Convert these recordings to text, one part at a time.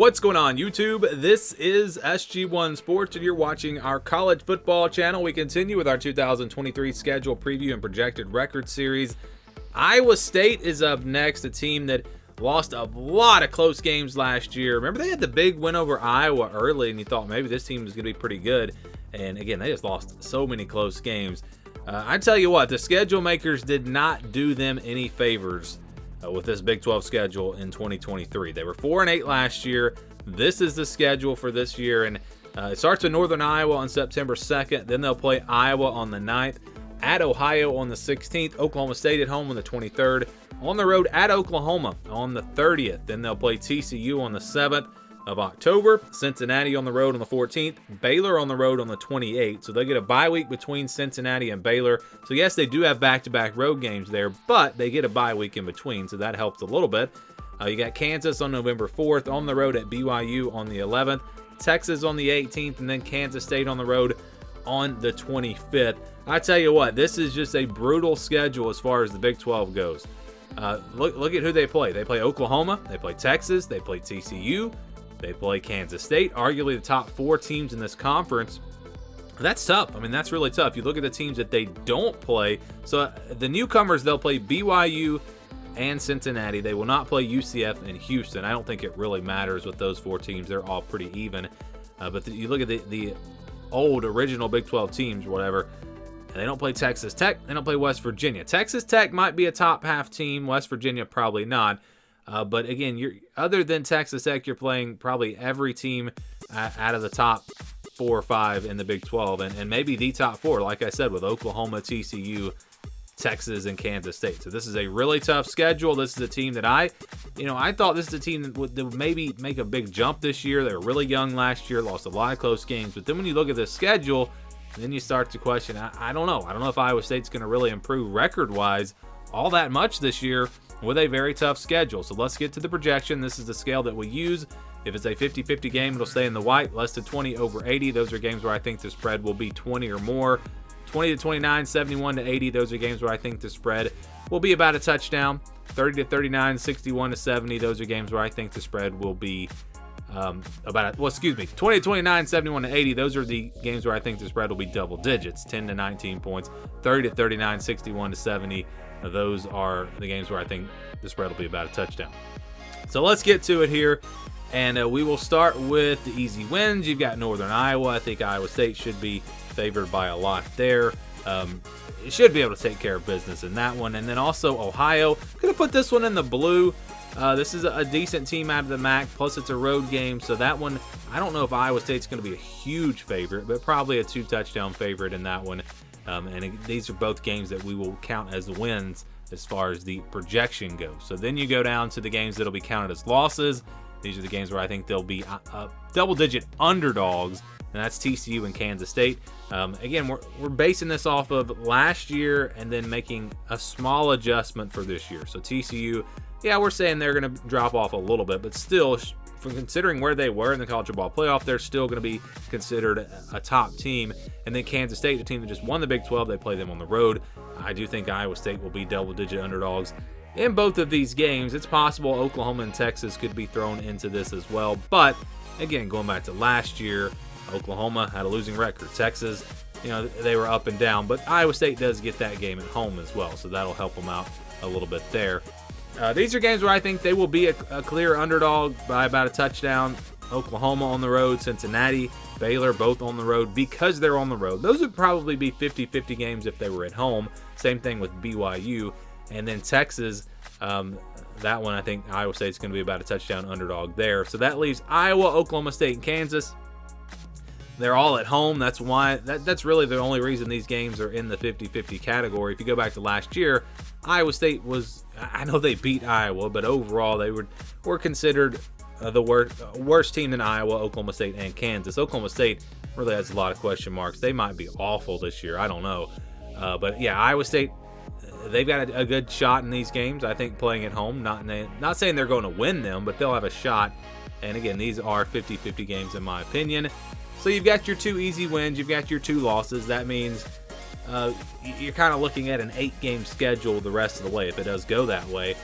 What's going on, YouTube? This is SG1 Sports, and you're watching our college football channel. We continue with our 2023 schedule preview and projected record series. Iowa State is up next, a team that lost a lot of close games last year. Remember, they had the big win over Iowa early, and you thought maybe this team was going to be pretty good. And again, they just lost so many close games. I tell you what, the schedule makers did not do them any favors with this Big 12 schedule in 2023. They were 4-8 last year. This is the schedule for this year, and it starts with Northern Iowa on September 2nd. Then they'll play Iowa on the 9th, at Ohio on the 16th, Oklahoma State at home on the 23rd, on the road at Oklahoma on the 30th. Then they'll play TCU on the 7th of October, Cincinnati on the road on the 14th, Baylor on the road on the 28th. So they get a bye week between Cincinnati and Baylor. So yes, they do have back-to-back road games there, but they get a bye week in between, so that helps a little bit. You got Kansas on November 4th, on the road at BYU on the 11th, Texas on the 18th, and then Kansas State on the road on the 25th. I tell you what, this is just a brutal schedule as far as the Big 12 goes. Look at who they play. They play Oklahoma, they play Texas, they play TCU, they play Kansas State, arguably the top 4 teams in this conference. That's tough. I mean, that's really tough. You look at the teams that they don't play. So the newcomers, they'll play BYU and Cincinnati. They will not play UCF and Houston. I don't think it really matters with those 4 teams. They're all pretty even. But you look at the old original Big 12 teams or whatever, and they don't play Texas Tech. They don't play West Virginia. Texas Tech might be a top half team. West Virginia probably not. But again, other than Texas Tech, you're playing probably every team out of the top 4 or 5 in the Big 12, and maybe the top 4, like I said, with Oklahoma, TCU, Texas, and Kansas State. So this is a really tough schedule. This is a team that I thought this is a team that would maybe make a big jump this year. They were really young last year, lost a lot of close games. But then when you look at the schedule, then you start to question, I don't know. I don't know if Iowa State's going to really improve record-wise all that much this year with a very tough schedule. So let's get to the projection. This is the scale that we use. If it's a 50-50 game, it'll stay in the white. Less than 20 over 80. Those are games where I think the spread will be 20 or more. 20 to 29, 71 to 80. Those are games where I think the spread will be about a touchdown. 30 to 39, 61 to 70. Those are games where I think the spread will be 20 to 29, 71 to 80. Those are the games where I think the spread will be double digits, 10 to 19 points. 30 to 39, 61 to 70. Those are the games where I think the spread will be about a touchdown. So let's get to it here, and we will start with the easy wins. You've got Northern Iowa. I think Iowa State should be favored by a lot there. It should be able to take care of business in that one. And then also Ohio. Going to put this one in the blue. This is a decent team out of the MAC, plus it's a road game. So that one, I don't know if Iowa State's going to be a huge favorite, but probably a 2-touchdown favorite in that one. And these are both games that we will count as wins as far as the projection goes. So then you go down to the games that will be counted as losses. These are the games where I think they'll be double-digit underdogs, and that's TCU and Kansas State. Again, we're basing this off of last year and then making a small adjustment for this year. So TCU, yeah, we're saying they're going to drop off a little bit, but still, from considering where they were in the college football playoff, they're still going to be considered a top team. And then Kansas State, the team that just won the Big 12, they play them on the road. I do think Iowa State will be double-digit underdogs in both of these games. It's possible Oklahoma and Texas could be thrown into this as well. But again, going back to last year, Oklahoma had a losing record. Texas, they were up and down, but Iowa State does get that game at home as well, so that'll help them out a little bit there. These are games where I think they will be a clear underdog by about a touchdown. Oklahoma on the road, Cincinnati, Baylor, both on the road because they're on the road. Those would probably be 50-50 games if they were at home. Same thing with BYU. And then Texas, that one I think Iowa State's going to be about a touchdown underdog there. So that leaves Iowa, Oklahoma State, and Kansas. They're all at home. That's why that's really the only reason these games are in the 50-50 category. If you go back to last year, Iowa State was, I know they beat Iowa, but overall they were considered the worst team than Iowa, Oklahoma State, and Kansas. Oklahoma State really has a lot of question marks. They might be awful this year. I don't know. But yeah, Iowa State, they've got a good shot in these games. I think playing at home, not saying they're going to win them, but they'll have a shot. And again, these are 50-50 games in my opinion. So you've got your 2 easy wins, you've got your 2 losses. That means you're kind of looking at an 8-game schedule the rest of the way if it does go that way.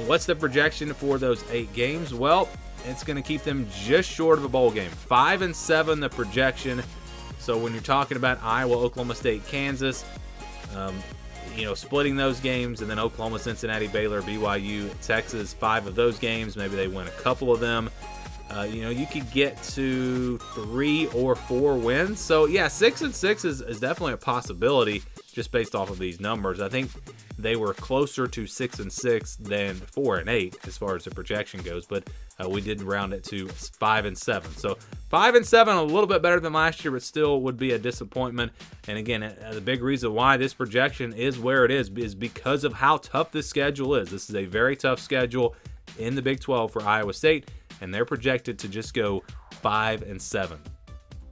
What's the projection for those 8 games? Well, it's going to keep them just short of a bowl game. 5-7, the projection. So when you're talking about Iowa, Oklahoma State, Kansas, splitting those games, and then Oklahoma, Cincinnati, Baylor, BYU, Texas, 5 of those games, maybe they win a couple of them. You could get to 3 or 4 wins. So yeah, 6-6 is definitely a possibility just based off of these numbers. I think they were closer to 6-6 than 4-8 as far as the projection goes, but we did round it to 5-7. So 5-7, a little bit better than last year, but still would be a disappointment. And again, the big reason why this projection is where it is because of how tough this schedule is. This is a very tough schedule in the Big 12 for Iowa State, and they're projected to just go 5-7.